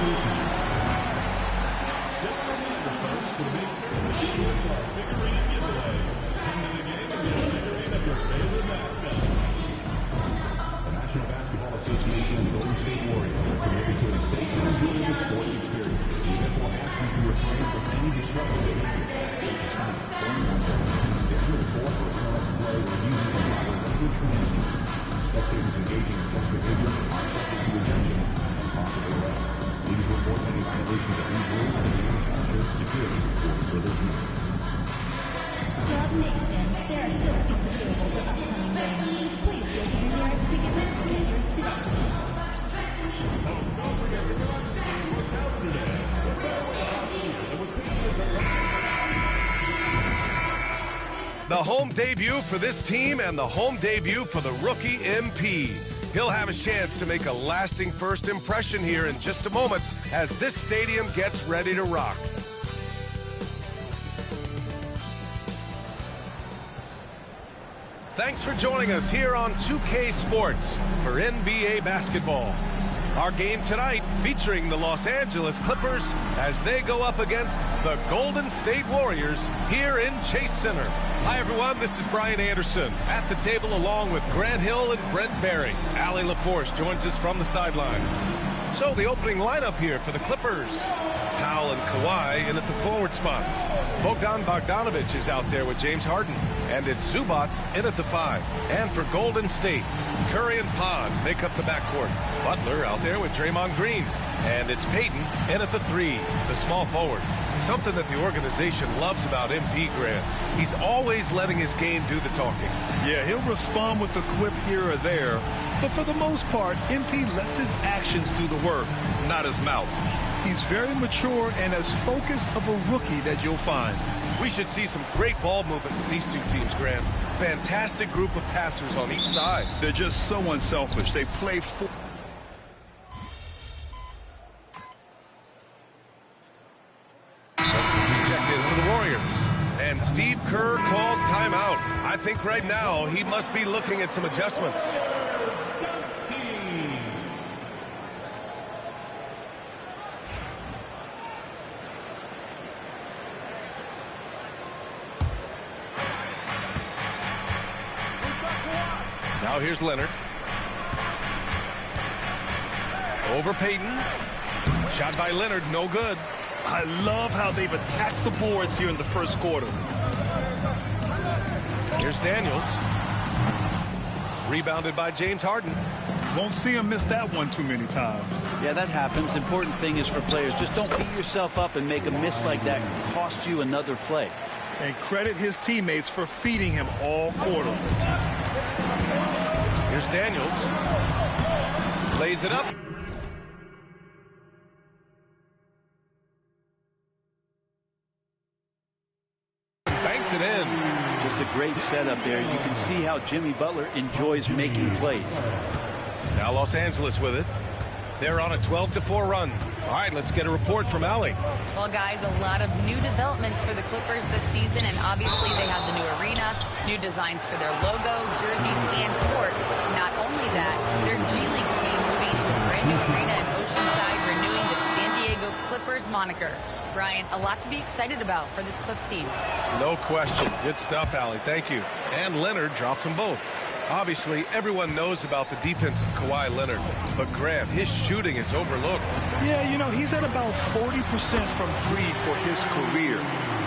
National Basketball Association and Golden State Warriors are committed to a safe and enjoyable sports experience. We therefore ask you to refrain from any disruptive behavior, such as throwing objects, different report or interrupt play, or using improper language or gestures. Spectators engaging in such behavior are subject to rejection and possible arrest. Please report any violations of these rules to the National Security for further review. Club Nation, there are still seats available for upcoming games. Please go to your nearest ticket booth and get your seat. The home debut for this team and the home debut for the rookie MP. He'll have his chance to make a lasting first impression here in just a moment as this stadium gets ready to rock. Thanks for joining us here on 2K Sports for NBA basketball. Our game tonight featuring the Los Angeles Clippers as they go up against the Golden State Warriors here in Chase Center. Hi everyone, this is Brian Anderson at the table along with Grant Hill and Brent Barry. Allie LaForce joins us from the sidelines. So the opening lineup here for the Clippers. Powell and Kawhi in at the forward spots. Bogdan Bogdanović is out there with James Harden. And it's Zubats in at the 5. And for Golden State, Curry and Pods make up the backcourt. Butler out there with Draymond Green. And it's Payton in at the 3, the small forward. Something that the organization loves about MP, Grant. He's always letting his game do the talking. Yeah, he'll respond with a quip here or there. But for the most part, MP lets his actions do the work, not his mouth. He's very mature and as focused of a rookie that you'll find. We should see some great ball movement with these two teams, Grant. Fantastic group of passers on each side. They're just so unselfish. They play for... Checked in for the Warriors. And Steve Kerr calls timeout. I think right now he must be looking at some adjustments. Now here's Leonard. Over Payton. Shot by Leonard, no good. I love how they've attacked the boards here in the first quarter. Here's Daniels. Rebounded by James Harden. Won't see him miss that one too many times. Yeah, that happens. Important thing is for players, just don't beat yourself up and make a miss like that and cost you another play. And credit his teammates for feeding him all quarter. Here's Daniels. Lays it up. Banks it in. Just a great setup there. You can see how Jimmy Butler enjoys making plays. Now Los Angeles with it. They're on a 12-4 run. All right, let's get a report from Allie. Well, guys, a lot of new developments for the Clippers this season, and obviously they have the new arena, new designs for their logo, jerseys, and court. Not only that, their G League team moving into a brand new arena in Oceanside, renewing the San Diego Clippers moniker. Brian, a lot to be excited about for this Clips team. No question. Good stuff, Allie. Thank you. And Leonard drops them both. Obviously, everyone knows about the defense of Kawhi Leonard, but Grant, his shooting is overlooked. Yeah, you know, he's at about 40% from 3 for his career.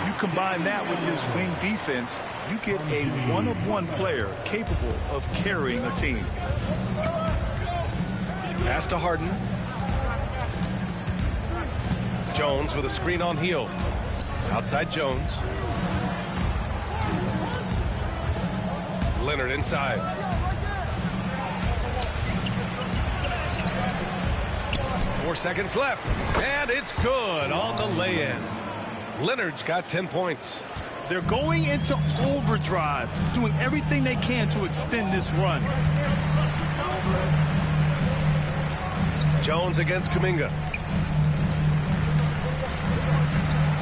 You combine that with his wing defense, you get a one-of-one player capable of carrying a team. Pass to Harden. Jones with a screen on heel. Outside Jones. Leonard inside. Four seconds left. And it's good on the lay-in. Leonard's got 10 points. They're going into overdrive, doing everything they can to extend this run. Jones against Kuminga.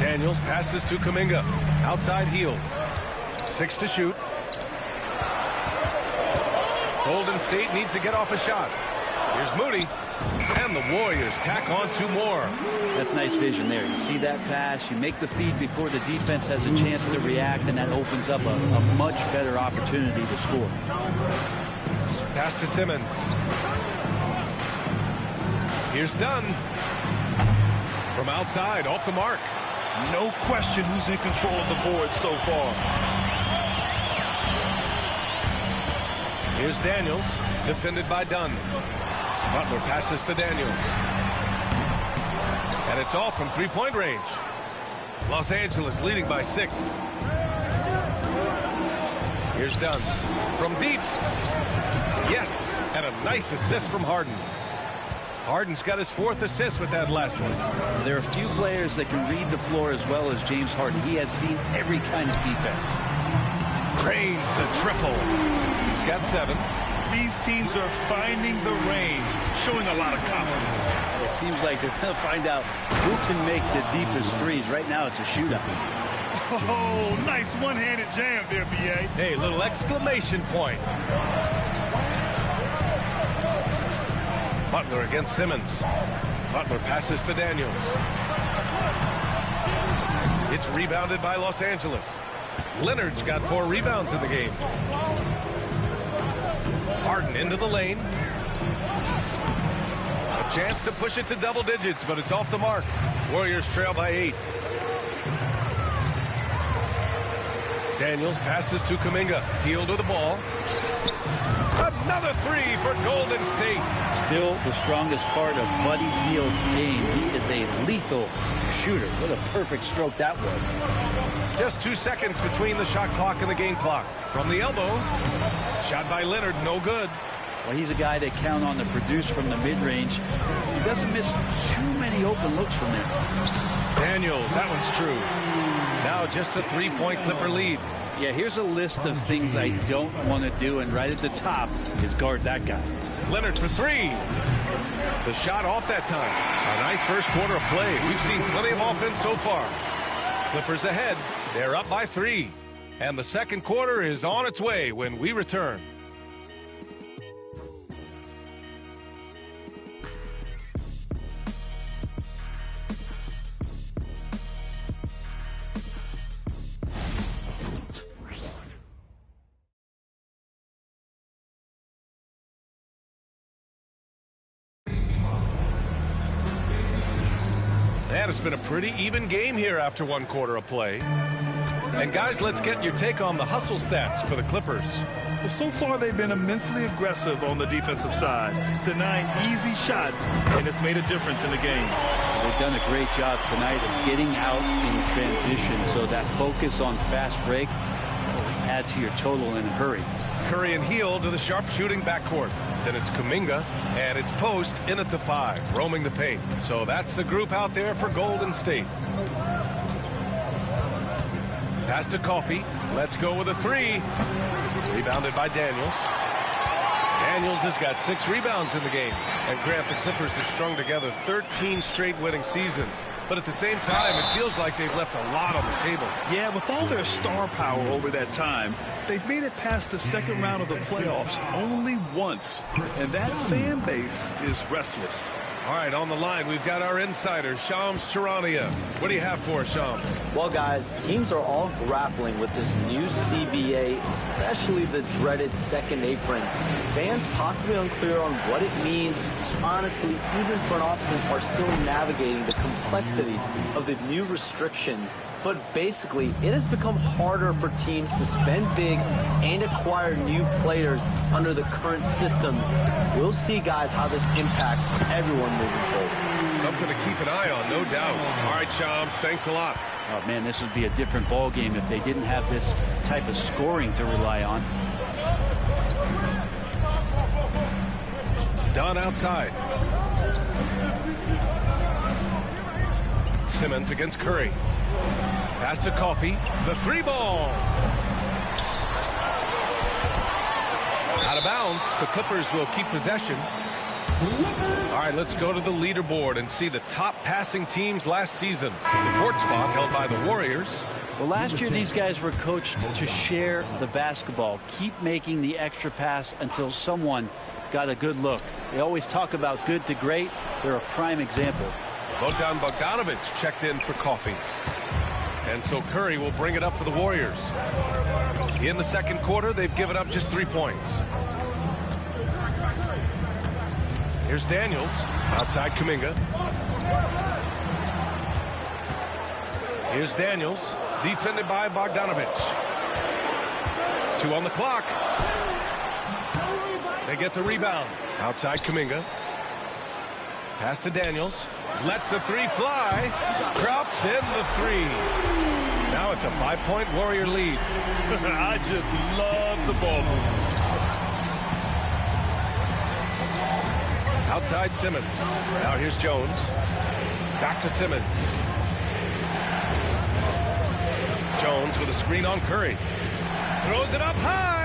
Daniels passes to Kuminga. Outside heel. 6 to shoot. Golden State needs to get off a shot. Here's Moody. And the Warriors tack on 2 more. That's nice vision there. You see that pass, you make the feed before the defense has a chance to react, and that opens up a much better opportunity to score. Pass to Simmons. Here's Dunn. From outside, off the mark. No question who's in control of the board so far. Here's Daniels, defended by Dunn. Butler passes to Daniels. And it's off from 3-point range. Los Angeles leading by 6. Here's Dunn. From deep. Yes, and a nice assist from Harden. Harden's got his 4th assist with that last one. There are a few players that can read the floor as well as James Harden. He has seen every kind of defense. Cranes the triple. He's got 7. These teams are finding the range, showing a lot of confidence. It seems like they're going to find out who can make the deepest threes. Right now, it's a shootout. Oh, nice one-handed jam there, B.A. Hey, little exclamation point. Butler against Simmons. Butler passes to Daniels. It's rebounded by Los Angeles. Leonard's got 4 rebounds in the game. Harden into the lane. A chance to push it to double digits, but it's off the mark. Warriors trail by 8. Daniels passes to Kuminga. Heel to the ball. Another 3 for Golden State. Still the strongest part of Buddy Hield's game. He is a lethal shooter. What a perfect stroke that was. Just 2 seconds between the shot clock and the game clock. From the elbow. Shot by Leonard, no good. Well, he's a guy that count on to produce from the mid-range. He doesn't miss too many open looks from there. Daniels, that one's true. Now just a 3-point Clipper lead. Yeah, here's a list of things I don't want to do, and right at the top is guard that guy. Leonard for 3. The shot off that time. A nice first quarter of play. We've seen plenty of offense so far. Clippers ahead. They're up by 3. And the second quarter is on its way when we return. And it's been a pretty even game here after 1 quarter of play. And guys, let's get your take on the hustle stats for the Clippers. Well, so far they've been immensely aggressive on the defensive side, denying easy shots, and it's made a difference in the game. They've done a great job tonight of getting out in transition, so that focus on fast break will add to your total in a hurry. Curry and Heel to the sharpshooting backcourt. Then it's Kuminga, and it's Post in at the 5, roaming the paint. So that's the group out there for Golden State. Pass to Coffey. Let's go with a 3. Rebounded by Daniels. Daniels has got 6 rebounds in the game. And Grant, the Clippers have strung together 13 straight winning seasons. But at the same time, it feels like they've left a lot on the table. Yeah, with all their star power over that time, they've made it past the second round of the playoffs only once. And that fan base is restless. All right, on the line, we've got our insider, Shams Charania. What do you have for us, Shams? Well, guys, teams are all grappling with this new CBA, especially the dreaded second apron. Fans possibly unclear on what it means. Honestly, even front offices are still navigating the complexities of the new restrictions. But basically, it has become harder for teams to spend big and acquire new players under the current systems. We'll see, guys, how this impacts everyone moving forward. Something to keep an eye on, no doubt. All right, Shams, thanks a lot. Oh, man, this would be a different ball game if they didn't have this type of scoring to rely on. Dunn outside. Simmons against Curry. Pass to Coffey. The 3 ball. Out of bounds. The Clippers will keep possession. All right, let's go to the leaderboard and see the top passing teams last season. The 4th spot held by the Warriors. Well, last year these guys were coached to share the basketball. Keep making the extra pass until someone got a good look. They always talk about good to great. They're a prime example. Bogdanovic checked in for coffee. And so Curry will bring it up for the Warriors. In the second quarter, they've given up just 3 points. Here's Daniels, outside Kuminga. Here's Daniels, defended by Bogdanovic. 2 on the clock. They get the rebound. Outside Kuminga. Pass to Daniels. Lets the 3 fly. Drops in the 3. Now it's a 5-point Warrior lead. I just love the ball movement. Outside Simmons. Now here's Jones. Back to Simmons. Jones with a screen on Curry. Throws it up high.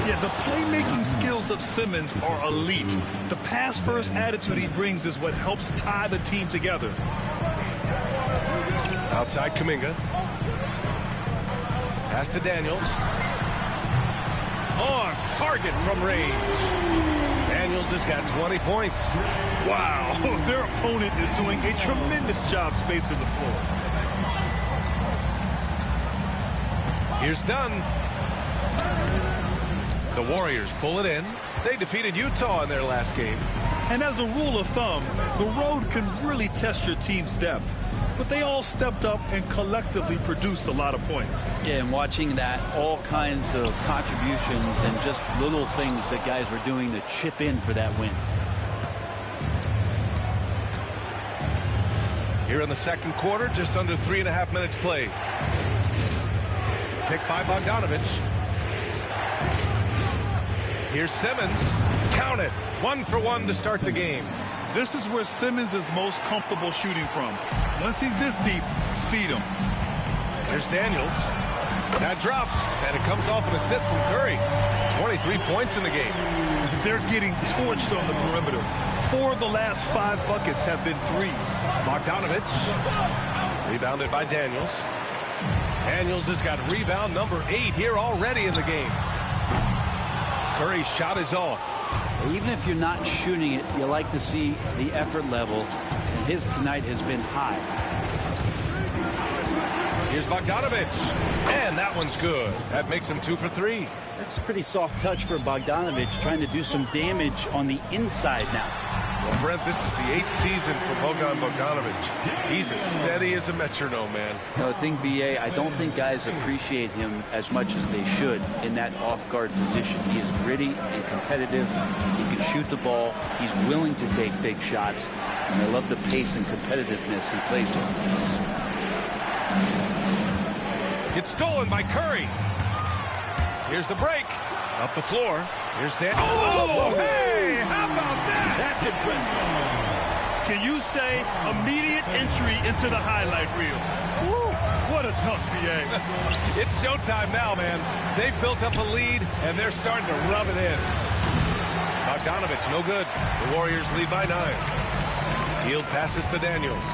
Yeah, the playmaking skills of Simmons are elite. The pass-first attitude he brings is what helps tie the team together. Outside Kuminga. Pass to Daniels. On target from range. Daniels has got 20 points. Wow, their opponent is doing a tremendous job spacing the floor. Here's Dunn. The Warriors pull it in. They defeated Utah in their last game. And as a rule of thumb, the road can really test your team's depth. But they all stepped up and collectively produced a lot of points. Yeah, and watching that, all kinds of contributions and just little things that guys were doing to chip in for that win. Here in the second quarter, just under 3.5 minutes played. Picked by Bogdanovic. Here's Simmons. Count it. 1 for 1 to start the game. This is where Simmons is most comfortable shooting from. Once he's this deep, feed him. Here's Daniels. That drops, and it comes off an assist from Curry. 23 points in the game. They're getting torched on the perimeter. 4 of the last 5 buckets have been threes. Bogdanovic. Rebounded by Daniels. Daniels has got rebound number 8 here already in the game. Curry's shot is off. Even if you're not shooting it, you like to see the effort level, and his tonight has been high. Here's Bogdanovic, and that one's good. That makes him 2 for 3. That's a pretty soft touch for Bogdanovic, trying to do some damage on the inside now. Well, Brent, this is the 8th season for Bogdanovic. He's as steady as a metronome, man. No, the thing, B.A., I don't think guys appreciate him as much as they should in that off-guard position. He is gritty and competitive. He can shoot the ball. He's willing to take big shots. And I love the pace and competitiveness he plays with. It's stolen by Curry. Here's the break. Up the floor. Here's Dan. Oh, hey! How about that? That's impressive. Can you say immediate entry into the highlight reel? Woo, what a tough BA. It's showtime now, man. They've built up a lead, and they're starting to rub it in. Bogdanovic, no good. The Warriors lead by 9. Hield passes to Daniels.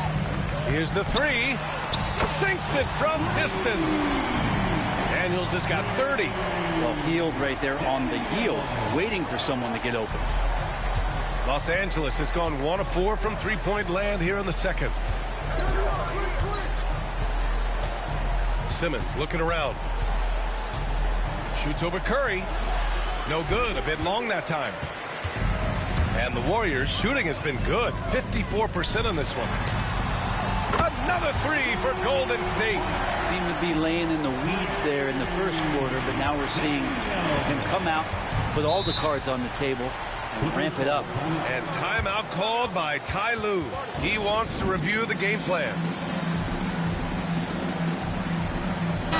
Here's the 3. Sinks it from distance. Daniels has got 30. Well, Hield right there on the yield, waiting for someone to get open. Los Angeles has gone 1 of 4 from three-point land here in the second. Simmons looking around. Shoots over Curry. No good. A bit long that time. And the Warriors' shooting has been good. 54% on this one. Another 3 for Golden State. Seemed to be laying in the weeds there in the first quarter, but now we're seeing him come out, put all the cards on the table, and ramp it up. And timeout called by Ty Lue. He wants to review the game plan.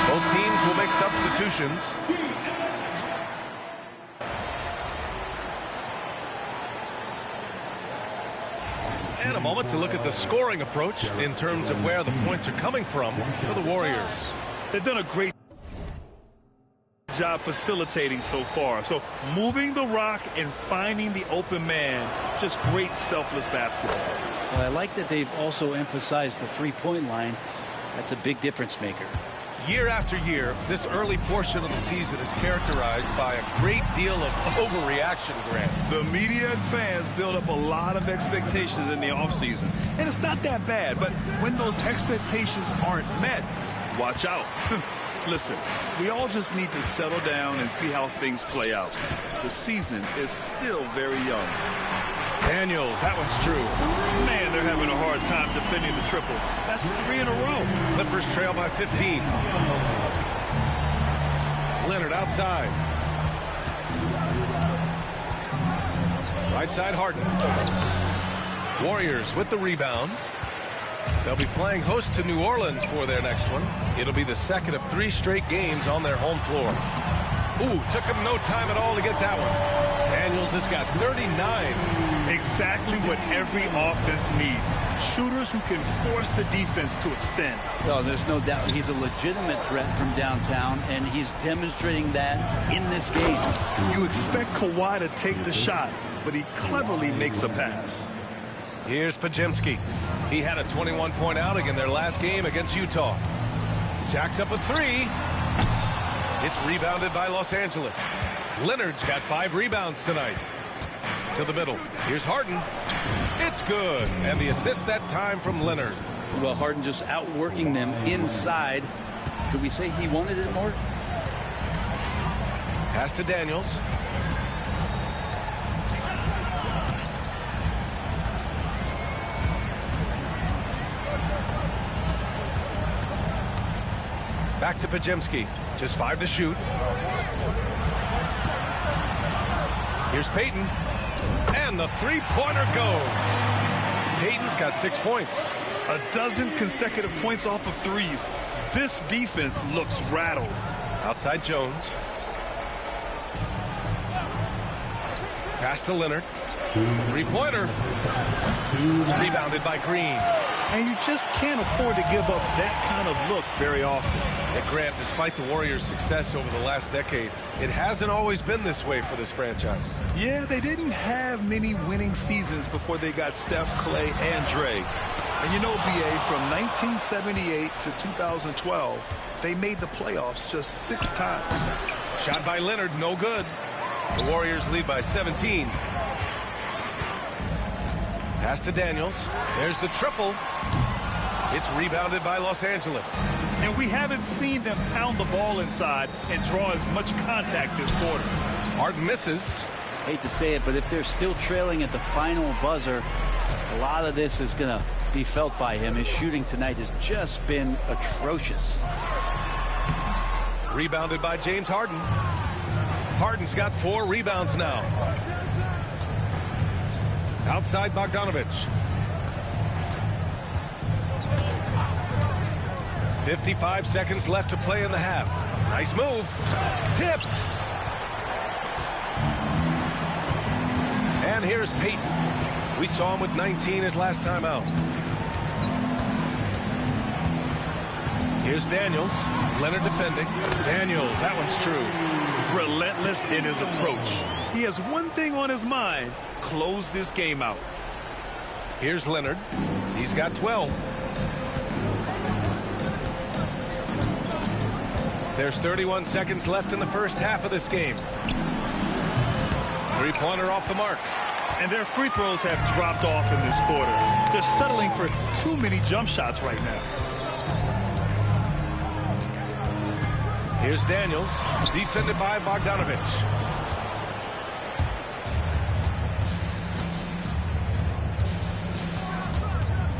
Both teams will make substitutions. And a moment to look at the scoring approach in terms of where the points are coming from for the Warriors. They've done a great job facilitating so far. So moving the rock and finding the open man, just great selfless basketball. Well, I like that they've also emphasized the three-point line. That's a big difference maker. Year after year, this early portion of the season is characterized by a great deal of overreaction, Grant. The media and fans build up a lot of expectations in the offseason. And it's not that bad, but when those expectations aren't met, watch out. Listen, we all just need to settle down and see how things play out. The season is still very young. Daniels, that one's true. Man, they're having a hard time defending the triple. That's 3 in a row. Clippers trail by 15. Leonard outside. Right side, Harden. Warriors with the rebound. They'll be playing host to New Orleans for their next one. It'll be the second of 3 straight games on their home floor. Ooh, took him no time at all to get that one. Daniels has got 39. Exactly what every offense needs. Shooters who can force the defense to extend. No, there's no doubt he's a legitimate threat from downtown, and he's demonstrating that in this game. You expect Kawhi to take the shot, but he cleverly makes a pass. Here's Pajemski. He had a 21-point outing in their last game against Utah. Jacks up a 3. It's rebounded by Los Angeles. Leonard's got 5 rebounds tonight. To the middle. Here's Harden. It's good. And the assist that time from Leonard. Well, Harden just outworking them inside. Could we say he wanted it more? Pass to Daniels. Back to Pajemski. Just 5 to shoot. Here's Payton. And the 3-pointer goes. Payton's got 6 points. A dozen consecutive points off of threes. This defense looks rattled. Outside Jones. Pass to Leonard. 3-pointer. Rebounded by Green. And you just can't afford to give up that kind of look very often. And Grant, despite the Warriors' success over the last decade, it hasn't always been this way for this franchise. Yeah, they didn't have many winning seasons before they got Steph, Clay, and Dre. And you know, BA, from 1978 to 2012, they made the playoffs just 6 times. Shot by Leonard, no good. The Warriors lead by 17. Pass to Daniels. There's the triple. It's rebounded by Los Angeles. And we haven't seen them pound the ball inside and draw as much contact this quarter. Harden misses. Hate to say it, but if they're still trailing at the final buzzer, a lot of this is going to be felt by him. His shooting tonight has just been atrocious. Rebounded by James Harden. Harden's got 4 rebounds now. Outside Bogdanovich. 55 seconds left to play in the half. Nice move. Tipped. And here's Payton. We saw him with 19 his last time out. Here's Daniels. Leonard defending. Daniels, that one's true. Relentless in his approach. He has one thing on his mind: close this game out. Here's Leonard. He's got 12. There's 31 seconds left in the first half of this game. 3-pointer off the mark. And their free throws have dropped off in this quarter. They're settling for too many jump shots right now. Here's Daniels, defended by Bogdanovich.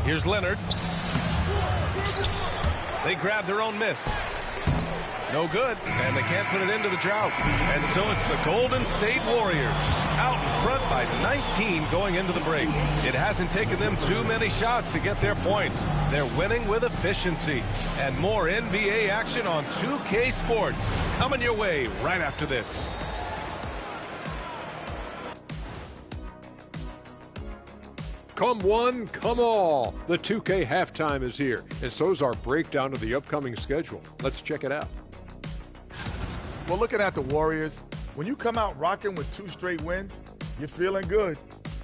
Here's Leonard. They grab their own miss. No good, and they can't put it into the drought. And so it's the Golden State Warriors out in front by 19 going into the break. It hasn't taken them too many shots to get their points. They're winning with efficiency. And more NBA action on 2K Sports coming your way right after this. Come one, come all. The 2K halftime is here, and so's our breakdown of the upcoming schedule. Let's check it out. Well, looking at the Warriors, when you come out rocking with 2 straight wins, you're feeling good.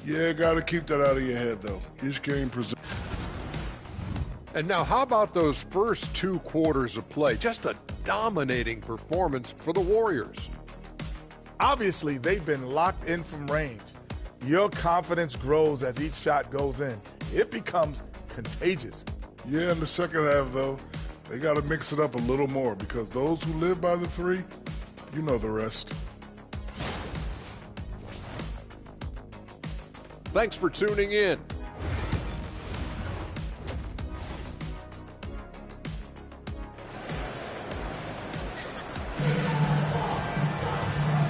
Yeah, got to keep that out of your head, though. Each game presents. And now how about those first 2 quarters of play? Just a dominating performance for the Warriors. Obviously, they've been locked in from range. Your confidence grows as each shot goes in. It becomes contagious. Yeah, in the second half, though, they got to mix it up a little more because those who live by the 3, you know the rest. Thanks for tuning in.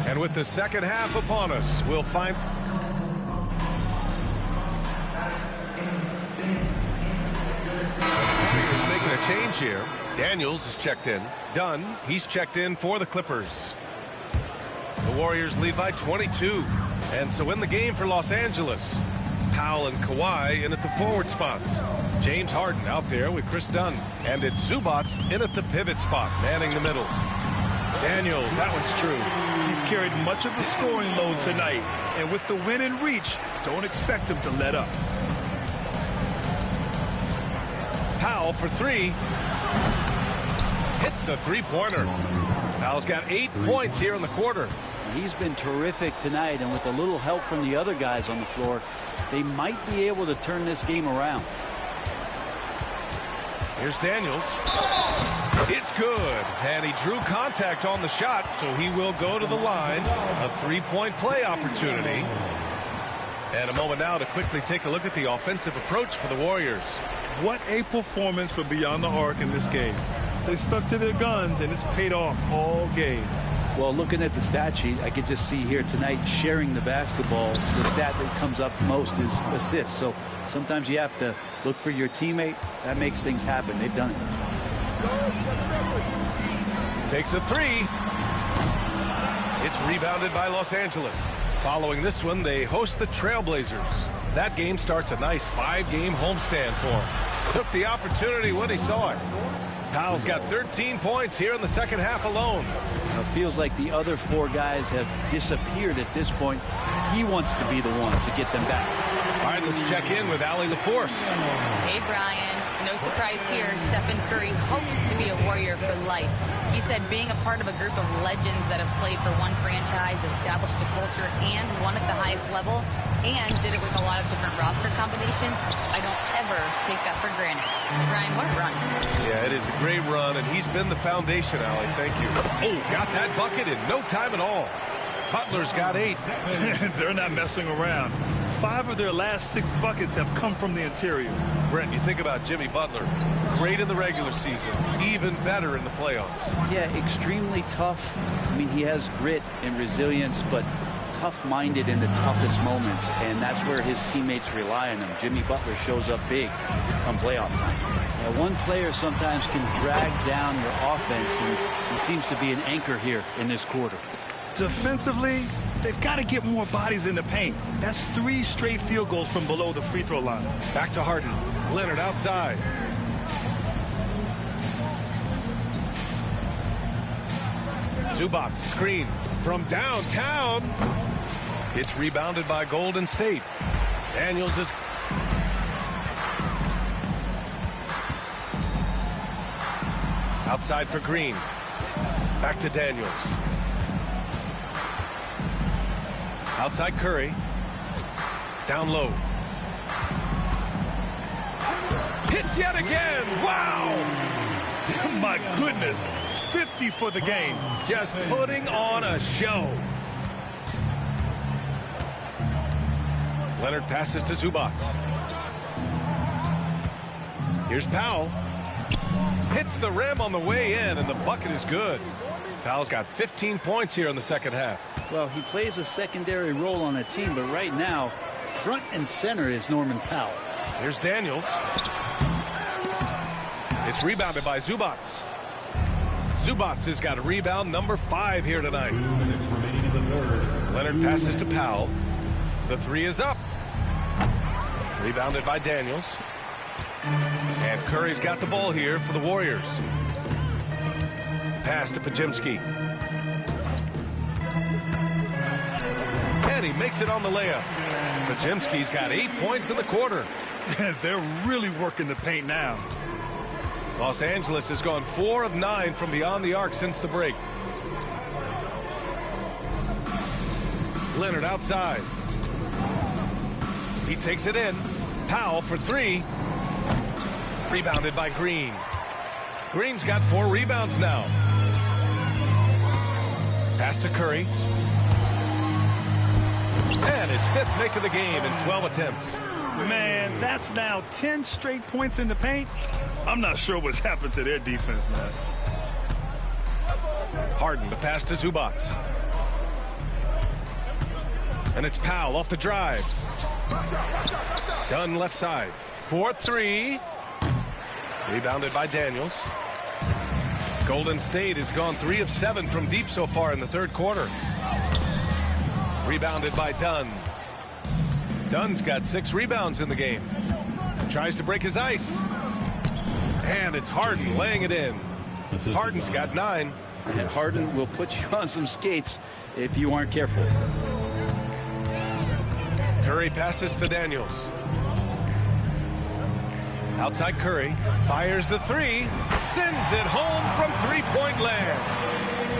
And with the second half upon us, we'll find... Warriors making a change here. Daniels is checked in. Dunn, he's checked in for the Clippers. The Warriors lead by 22. And so in the game for Los Angeles, Powell and Kawhi in at the forward spots. James Harden out there with Chris Dunn. And it's Zubats in at the pivot spot, manning the middle. Daniels, that one's true. He's carried much of the scoring load tonight. And with the win in reach, don't expect him to let up. Powell for 3. Hits a 3-pointer. Powell's got 8 points here in the quarter. He's been terrific tonight, and with a little help from the other guys on the floor, they might be able to turn this game around. Here's Daniels. It's good. And he drew contact on the shot, so he will go to the line. A 3-point play opportunity. And a moment now to quickly take a look at the offensive approach for the Warriors. What a performance for Beyond the Arc in this game. They stuck to their guns, and it's paid off all game. Well, looking at the stat sheet, I could just see here tonight sharing the basketball. The stat that comes up most is assists. So sometimes you have to look for your teammate. That makes things happen. They've done it. Takes a 3. It's rebounded by Los Angeles. Following this one, they host the Trailblazers. That game starts a nice 5-game homestand for him. Took the opportunity when he saw it. Powell's got 13 points here in the second half alone. It feels like the other 4 guys have disappeared at this point. He wants to be the one to get them back. All right, let's check in with Allie LaForce. Hey, Brian. No surprise here. Stephen Curry hopes to be a Warrior for life. He said being a part of a group of legends that have played for one franchise, established a culture, and won at the highest level, and did it with a lot of different roster combinations, I don't ever take that for granted. Brian, what a run. Yeah, it is a great run, and he's been the foundation, Allie. Thank you. Oh, got that bucket in no time at all. Butler's got 8. They're not messing around. 5 of their last 6 buckets have come from the interior. Brent, you think about Jimmy Butler. Great in the regular season. Even better in the playoffs. Yeah, extremely tough. I mean, he has grit and resilience, but tough-minded in the toughest moments, and that's where his teammates rely on him. Jimmy Butler shows up big come playoff time. Now, one player sometimes can drag down your offense, and he seems to be an anchor here in this quarter. Defensively, they've got to get more bodies in the paint. That's 3 straight field goals from below the free throw line. Back to Harden. Leonard outside. Zubats screen from downtown. It's rebounded by Golden State. Daniels is... outside for Green. Back to Daniels. Outside Curry. Down low. Hits yet again. Wow. My goodness. 50 for the game. Just putting on a show. Leonard passes to Zubats. Here's Powell. Hits the rim on the way in, and the bucket is good. Powell's got 15 points here in the second half. Well, he plays a secondary role on a team, but right now, front and center is Norman Powell. Here's Daniels. It's rebounded by Zubats. Zubats has got a rebound number 5 here tonight. 2 minutes remaining in the third. Leonard passes to Powell. The 3 is up. Rebounded by Daniels. And Curry's got the ball here for the Warriors. Pass to Pajimski. And he makes it on the layup. Pajimski's got 8 points in the quarter. They're really working the paint now. Los Angeles has gone 4 of 9 from beyond the arc since the break. Leonard outside. He takes it in. Powell for 3. Rebounded by Green. Green's got 4 rebounds now. Pass to Curry. And his 5th make of the game in 12 attempts. Man, that's now 10 straight points in the paint. I'm not sure what's happened to their defense, man. Harden, the pass to Zubac. And it's Powell off the drive. Dunn left side. 4-3. Rebounded by Daniels. Golden State has gone 3 of 7 from deep so far in the third quarter. Rebounded by Dunn. Dunn's got 6 rebounds in the game. Tries to break his ice. And it's Harden laying it in. Harden's got 9. And Harden will put you on some skates if you aren't careful. Curry passes to Daniels. Outside Curry. Fires the 3. Sends it home from three-point land.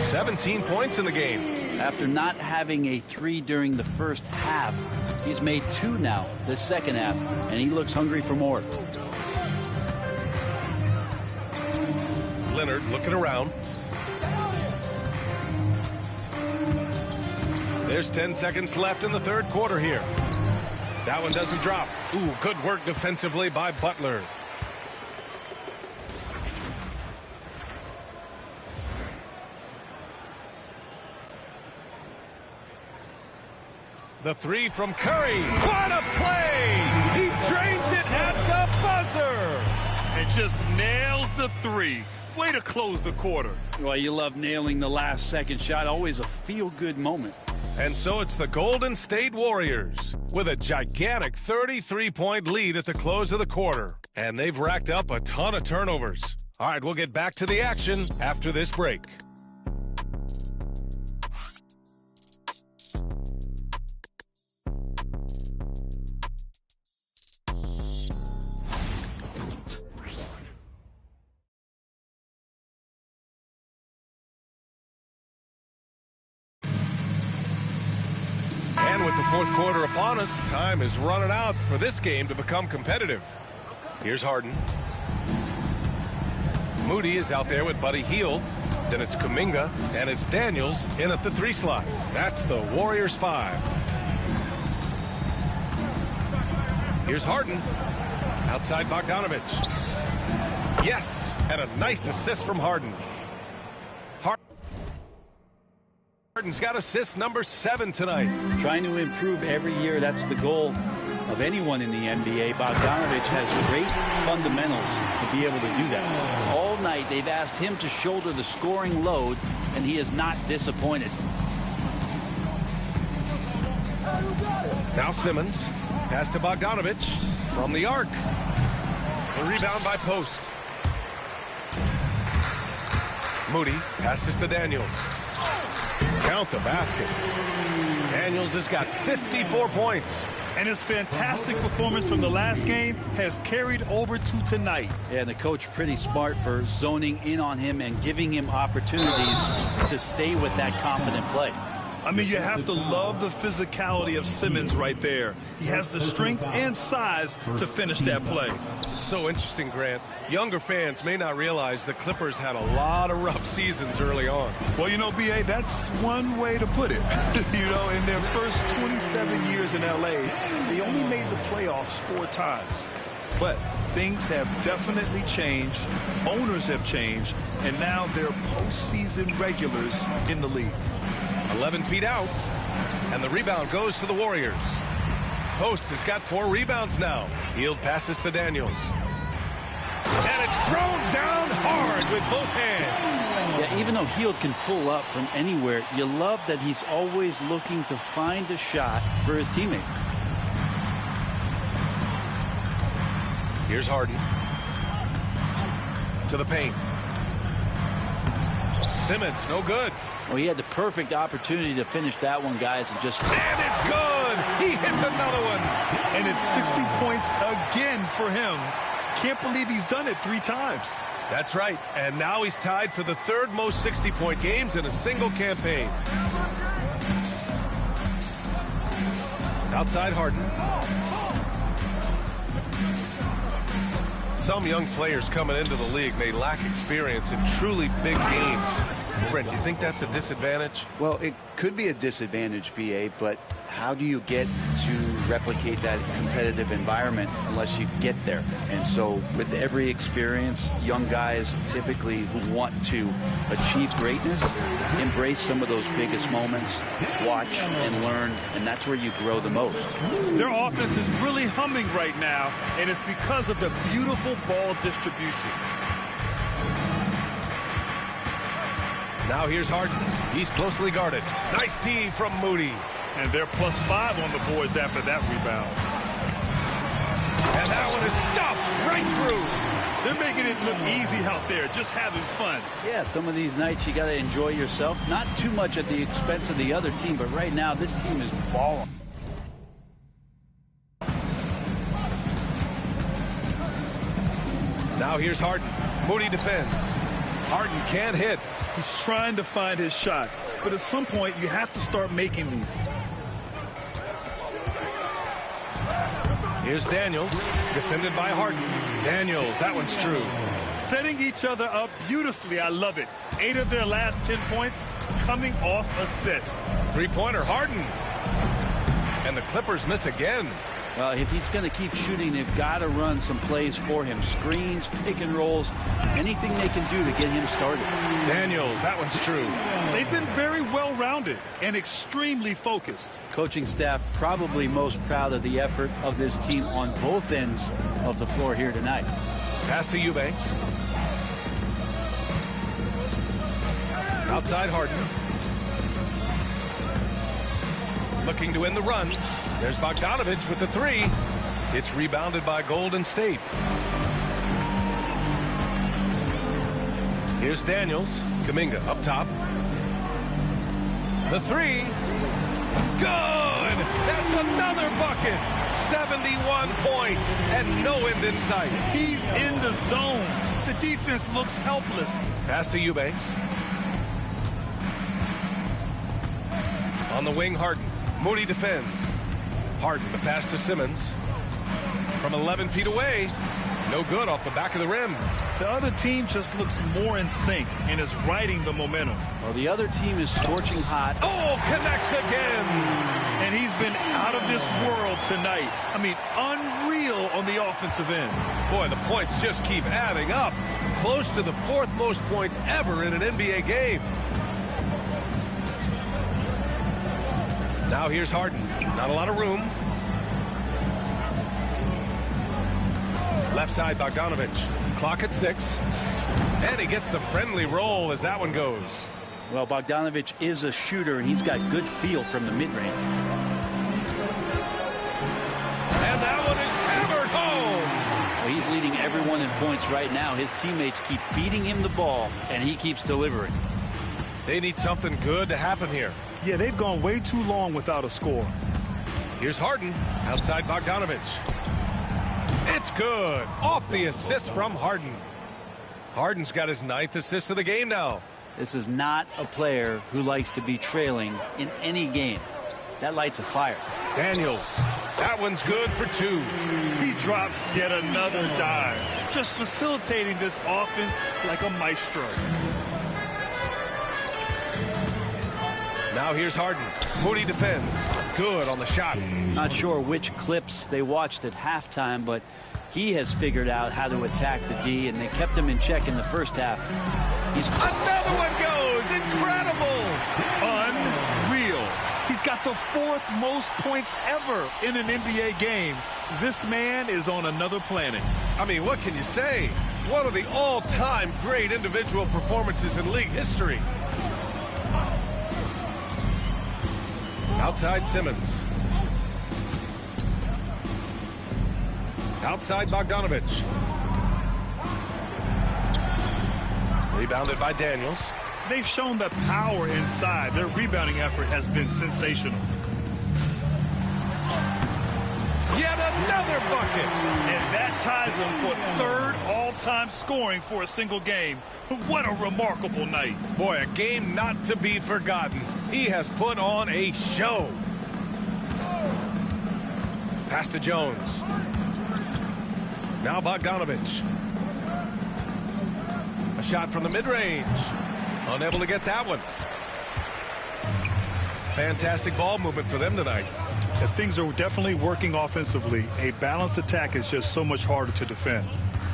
17 points in the game. After not having a 3 during the first half, he's made 2 now the second half, and he looks hungry for more. Leonard looking around. There's 10 seconds left in the third quarter here. That one doesn't drop. Ooh, good work defensively by Butler. The 3 from Curry. What a play! He drains it at the buzzer! And just nails the 3. Way to close the quarter. Well, you love nailing the last second shot. Always a feel-good moment. And so it's the Golden State Warriors with a gigantic 33-point lead at the close of the quarter. And they've racked up a ton of turnovers. All right, we'll get back to the action after this break. With the fourth quarter upon us, time is running out for this game to become competitive. Here's Harden. Moody is out there with Buddy Hield. Then it's Kuminga, and it's Daniels in at the 3 slot. That's the Warriors 5. Here's Harden. Outside Bogdanovich. Yes, and a nice assist from Harden. Harden's got assist number 7 tonight. Trying to improve every year, that's the goal of anyone in the NBA. Bogdanovich has great fundamentals to be able to do that. All night they've asked him to shoulder the scoring load, and he is not disappointed. Now Simmons. Pass to Bogdanovich from the arc. The rebound by Post. Moody passes to Daniels. Count the basket. Daniels has got 54 points. And his fantastic performance from the last game has carried over to tonight. Yeah, and the coach pretty smart for zoning in on him and giving him opportunities to stay with that confident play. I mean, you have to love the physicality of Simmons right there. He has the strength and size to finish that play. It's so interesting, Grant. Younger fans may not realize the Clippers had a lot of rough seasons early on. Well, you know, B.A., that's one way to put it. You know, in their first 27 years in L.A., they only made the playoffs 4 times. But things have definitely changed. Owners have changed. And now they're postseason regulars in the league. 11 feet out, and the rebound goes to the Warriors. Post has got 4 rebounds now. Hield passes to Daniels. And it's thrown down hard with both hands. Yeah, even though Hield can pull up from anywhere, you love that he's always looking to find a shot for his teammate. Here's Harden. To the paint. Simmons, no good. Well, he had the perfect opportunity to finish that one, guys, and just... And it's good! He hits another one! And it's 60 points again for him. Can't believe he's done it 3 times. That's right. And now he's tied for the third most 60-point games in a single campaign. Outside Harden. Some young players coming into the league may lack experience in truly big games. Brent, you think that's a disadvantage? Well, it could be a disadvantage, BA, but how do you get to replicate that competitive environment unless you get there? And so with every experience, young guys typically who want to achieve greatness embrace some of those biggest moments, watch and learn, and that's where you grow the most. Their offense is really humming right now, and it's because of the beautiful ball distribution. Now here's Harden. He's closely guarded. Nice D from Moody. And they're +5 on the boards after that rebound. And that one is stuffed right through. They're making it look easy out there, just having fun. Yeah, some of these nights you got to enjoy yourself. Not too much at the expense of the other team, but right now this team is balling. Now here's Harden. Moody defends. Harden can't hit. He's trying to find his shot, but at some point you have to start making these. Here's Daniels, defended by Harden. Daniels, that one's true. Setting each other up beautifully. I love it. 8 of their last 10 points coming off assists. Three-pointer, Harden. And the Clippers miss again. Well, if he's going to keep shooting, they've got to run some plays for him. Screens, pick and rolls, anything they can do to get him started. Daniels, that one's true. They've been very well-rounded and extremely focused. Coaching staff probably most proud of the effort of this team on both ends of the floor here tonight. Pass to Eubanks. Outside Harden. Looking to win the run. There's Bogdanovich with the three. It's rebounded by Golden State. Here's Daniels. Kuminga up top. The three. Good! That's another bucket. 71 points and no end in sight. He's in the zone. The defense looks helpless. Pass to Eubanks. On the wing, Harden. Moody defends. Harden, the pass to Simmons. From 11 feet away. No good off the back of the rim. The other team just looks more in sync and is riding the momentum. Well, the other team is scorching hot. Oh, connects again. And he's been out of this world tonight. I mean, unreal on the offensive end. Boy, the points just keep adding up. Close to the 4th most points ever in an NBA game. Now here's Harden. Not a lot of room. Left side, Bogdanovich. Clock at 6. And he gets the friendly roll as that one goes. Well, Bogdanovich is a shooter, and he's got good feel from the mid-range. And that one is hammered home. Well, he's leading everyone in points right now. His teammates keep feeding him the ball, and he keeps delivering. They need something good to happen here. Yeah, they've gone way too long without a score. Here's Harden. Outside Bogdanovich. It's good. Off the assist from Harden. Harden's got his 9th assist of the game now. This is not a player who likes to be trailing in any game. That lights a fire. Daniels. That one's good for 2. He drops yet another dive. Just facilitating this offense like a maestro. Now here's Harden. Moody defends. Good on the shot. Not sure which clips they watched at halftime, but he has figured out how to attack the D, and they kept him in check in the first half. Another one goes. Incredible. Unreal. He's got the 4th most points ever in an NBA game. This man is on another planet. I mean, what can you say? One of the all-time great individual performances in league history. Outside Simmons. Outside Bogdanovich. Rebounded by Daniels. They've shown the power inside. Their rebounding effort has been sensational. Yet another bucket. And that ties them for 3rd all-time scoring for a single game. What a remarkable night. Boy, a game not to be forgotten. He has put on a show. Pass to Jones. Now Bogdanovich. A shot from the mid-range. Unable to get that one. Fantastic ball movement for them tonight. If things are definitely working offensively, a balanced attack is just so much harder to defend.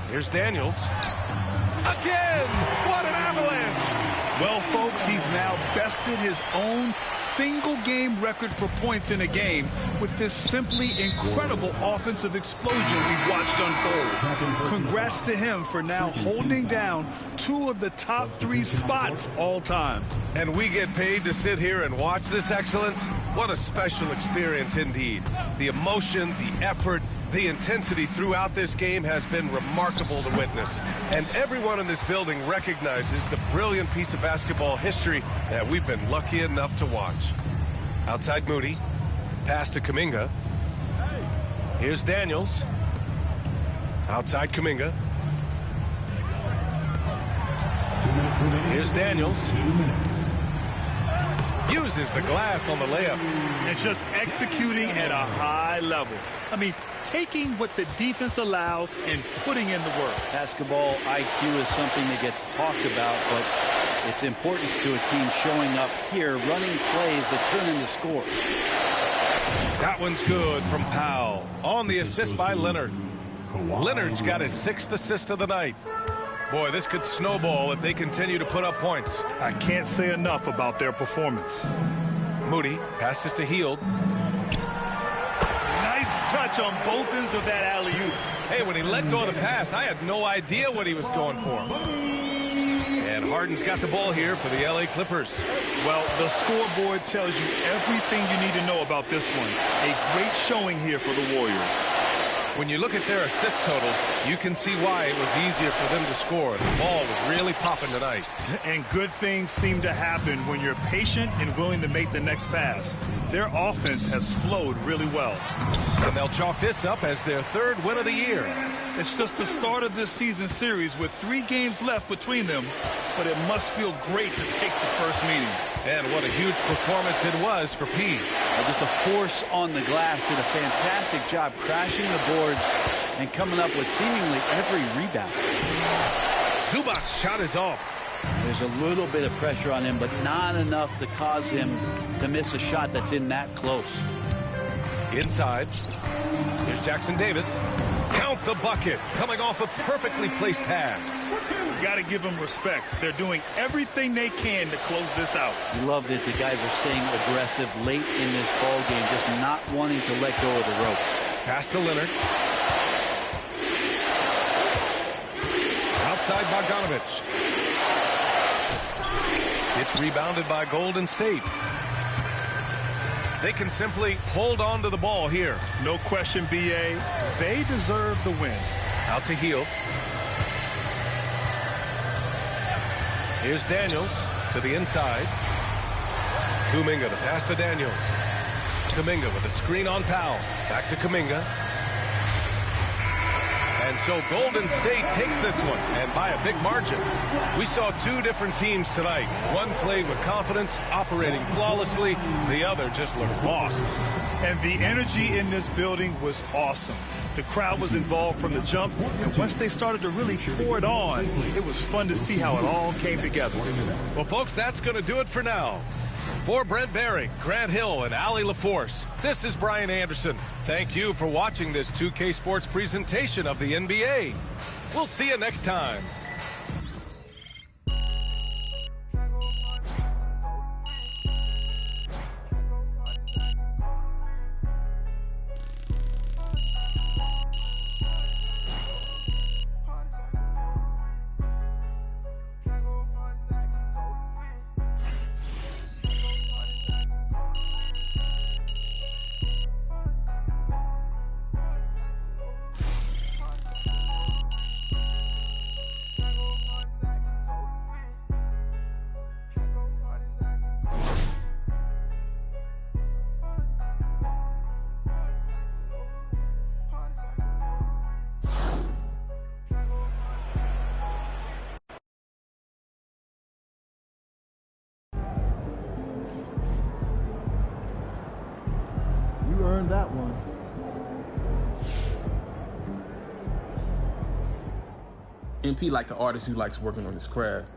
Here's Daniels. Again! What an avalanche! Well, folks, he's now bested his own single-game record for points in a game with this simply incredible offensive explosion we've watched unfold. Congrats to him for now holding down 2 of the top 3 spots all time. And we get paid to sit here and watch this excellence? What a special experience indeed. The emotion, the effort, the intensity throughout this game has been remarkable to witness. And everyone in this building recognizes the brilliant piece of basketball history that we've been lucky enough to watch. Outside Moody. Pass to Kuminga. Here's Daniels. Outside Kuminga. Here's Daniels. Uses the glass on the layup. And just executing at a high level. I mean, taking what the defense allows and putting in the work. Basketball IQ is something that gets talked about, but its importance to a team showing up here, running plays that turn into scores. That one's good from Powell. On the assist by Leonard. Leonard's got his 6th assist of the night. Boy, this could snowball if they continue to put up points. I can't say enough about their performance. Moody passes to Hield. Nice touch on both ends of that alley-oop. Hey, when he let go of the pass, I had no idea what he was going for. And Harden's got the ball here for the LA Clippers. Well, the scoreboard tells you everything you need to know about this one. A great showing here for the Warriors. When you look at their assist totals, you can see why it was easier for them to score. The ball was really popping tonight. And good things seem to happen when you're patient and willing to make the next pass. Their offense has flowed really well. And they'll chalk this up as their 3rd win of the year. It's just the start of this season series with 3 games left between them, but it must feel great to take the first meeting. And what a huge performance it was for P. Just a force on the glass, did a fantastic job crashing the boards and coming up with seemingly every rebound. Zubac's shot is off. There's a little bit of pressure on him, but not enough to cause him to miss a shot that's in that close. Inside. Here's Jackson Davis. Count the bucket. Coming off a perfectly placed pass. Got to give them respect. They're doing everything they can to close this out. Love that the guys are staying aggressive late in this ball game, just not wanting to let go of the rope. Pass to Leonard. Outside Bogdanovich. It's rebounded by Golden State. They can simply hold on to the ball here. No question, B.A. They deserve the win. Out to Hield. Here's Daniels to the inside. Kuminga, the pass to Daniels. Kuminga with a screen on Powell. Back to Kuminga. And so Golden State takes this one, and by a big margin. We saw 2 different teams tonight. One played with confidence, operating flawlessly. The other just looked lost. And the energy in this building was awesome. The crowd was involved from the jump, and once they started to really pour it on, it was fun to see how it all came together. Well, folks, that's going to do it for now. For Brent Barry, Grant Hill, and Allie LaForce, this is Brian Anderson. Thank you for watching this 2K Sports presentation of the NBA. We'll see you next time. that one. MP like an artist who likes working on his craft.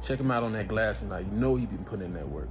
Check him out on that glass tonight. You know he been putting in that work.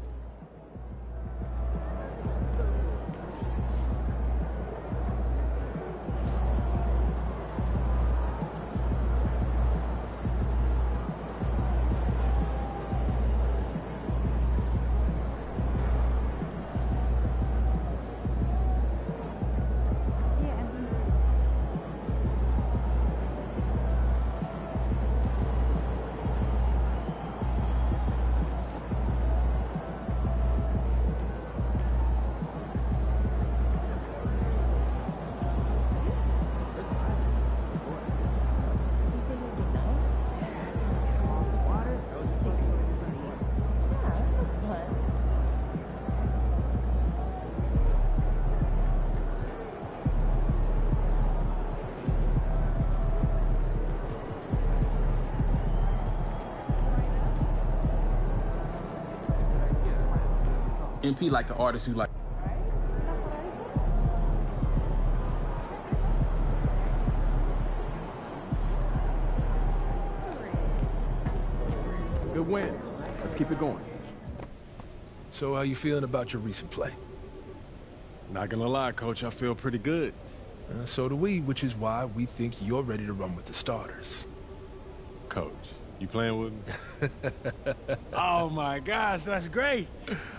MP like an artist who like. Good win. Let's keep it going. So how you feeling about your recent play? Not gonna lie, Coach, I feel pretty good. So do we, which is why we think you're ready to run with the starters. Coach, you playing with me? Oh my gosh, that's great.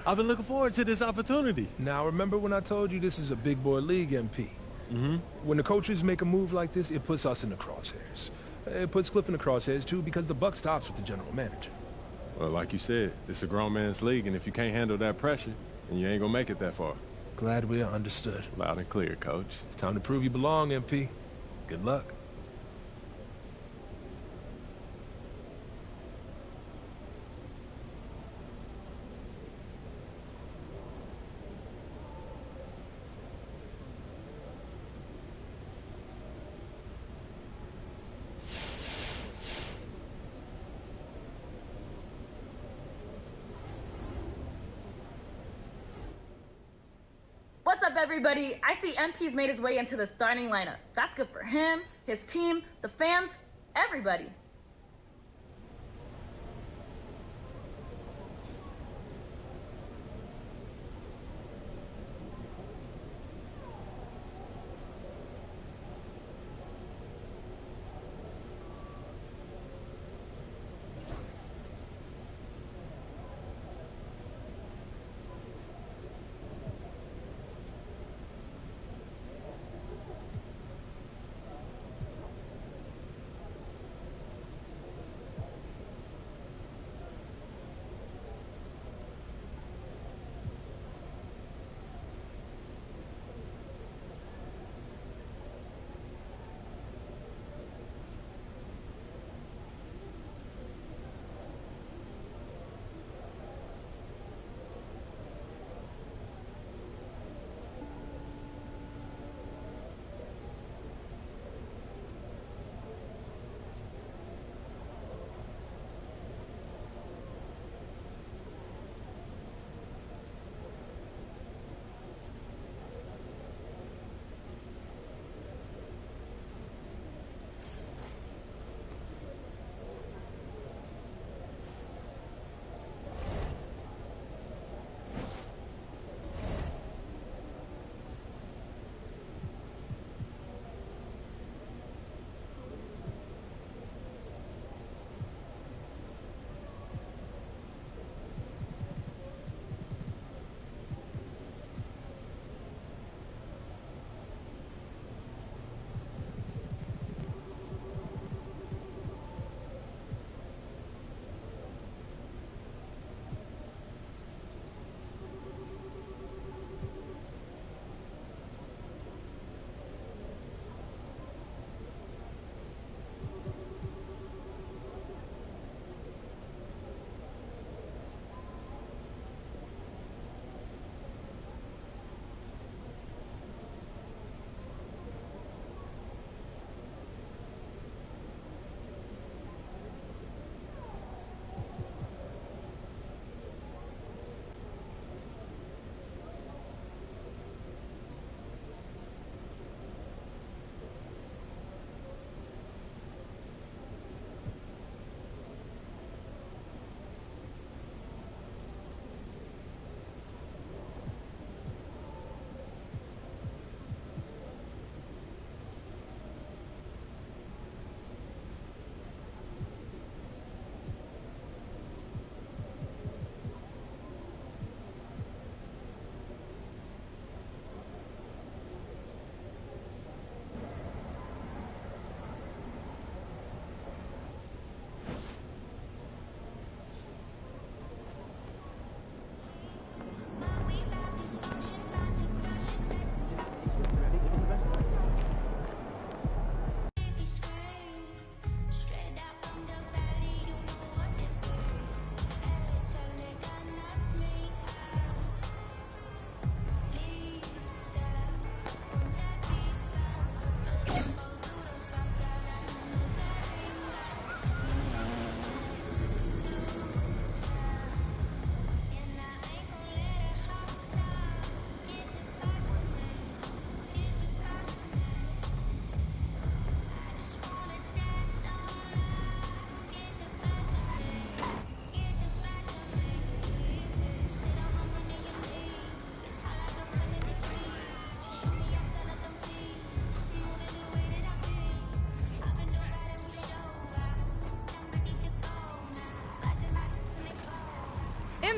I've been looking forward to this opportunity. Now remember when I told you this is a big boy league, MP? Mm-hmm. When the coaches make a move like this, it puts us in the crosshairs. It puts Cliff in the crosshairs too, because the buck stops with the general manager. Well, like you said, it's a grown man's league, and if you can't handle that pressure, then you ain't gonna make it that far. Glad we are understood. Loud and clear, Coach. It's time to prove you belong, MP. Good luck. What's up, everybody? I see MP's made his way into the starting lineup. That's good for him, his team, the fans, everybody.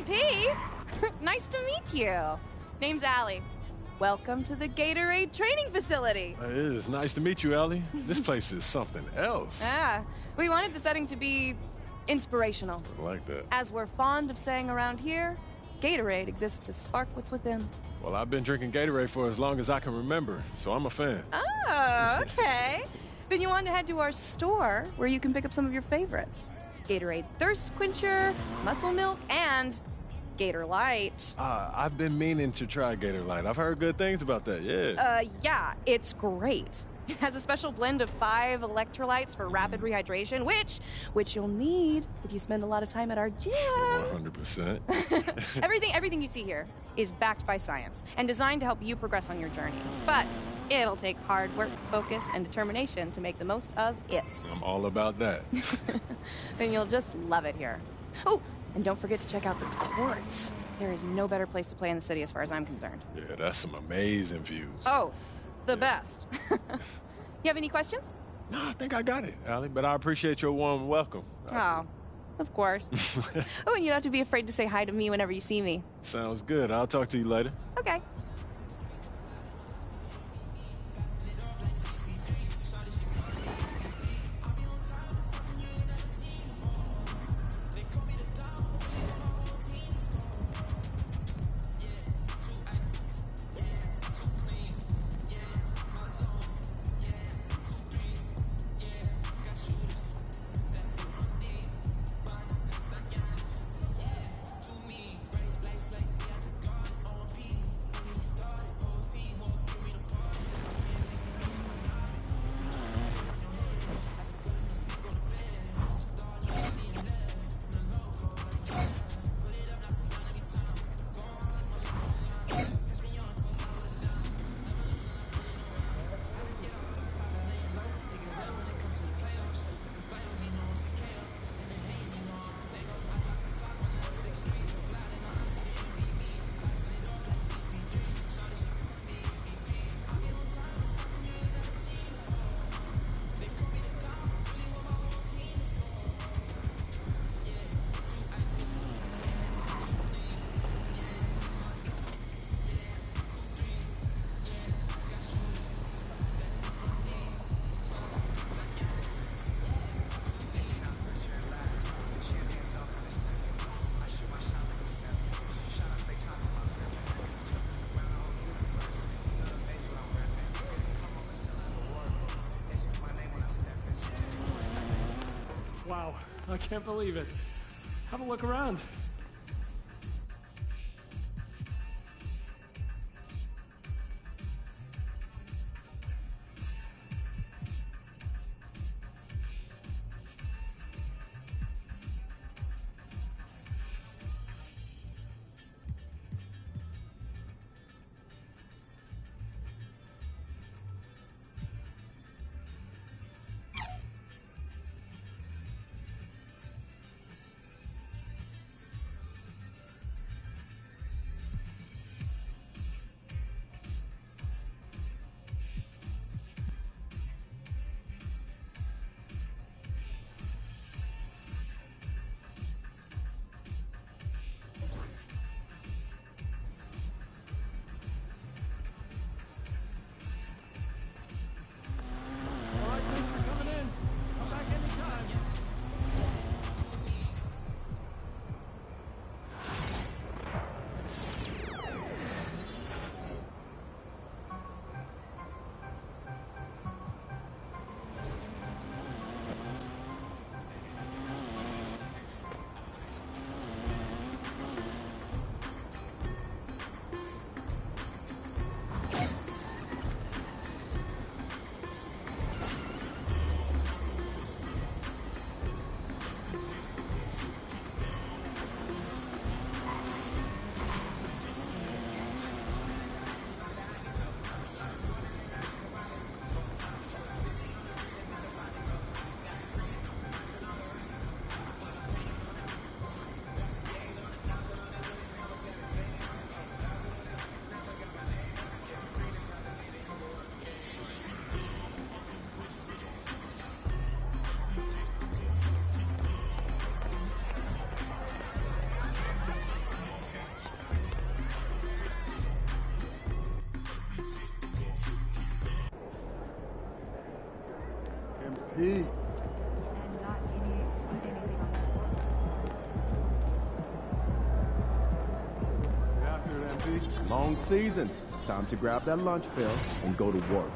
MP! Nice to meet you. Name's Allie. Welcome to the Gatorade training facility. It is. Nice to meet you, Ellie. This place is something else. We wanted the setting to be inspirational. I like that. As we're fond of saying around here, Gatorade exists to spark what's within. Well, I've been drinking Gatorade for as long as I can remember, so I'm a fan. Oh, okay. Then you want to head to our store where you can pick up some of your favorites. Gatorade Thirst Quencher, Muscle Milk, and Gator Light. I've been meaning to try Gator Light. I've heard good things about that, yeah. Yeah, it's great. It has a special blend of 5 electrolytes for rapid rehydration, which you'll need if you spend a lot of time at our gym. 100%. Everything you see here is backed by science and designed to help you progress on your journey. But it'll take hard work, focus, and determination to make the most of it. I'm all about that. Then you'll just love it here. Oh, and don't forget to check out the courts. There is no better place to play in the city as far as I'm concerned. Yeah, that's some amazing views. Oh, the best. You have any questions? No, I think I got it, Allie, but I appreciate your warm welcome. Oh, of course. Oh, and you don't have to be afraid to say hi to me whenever you see me. Sounds good. I'll talk to you later. Okay. Wow, I can't believe it. Have a look around. MP. After it, MP. Long season. Time to grab that lunch bell and go to work.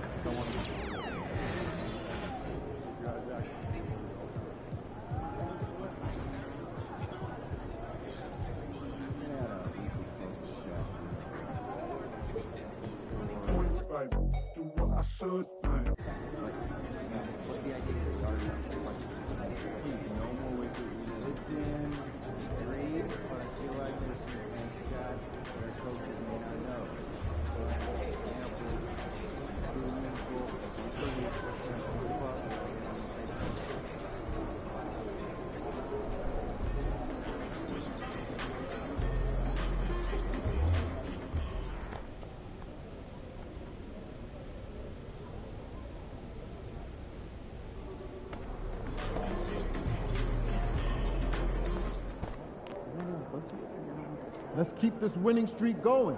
Let's keep this winning streak going.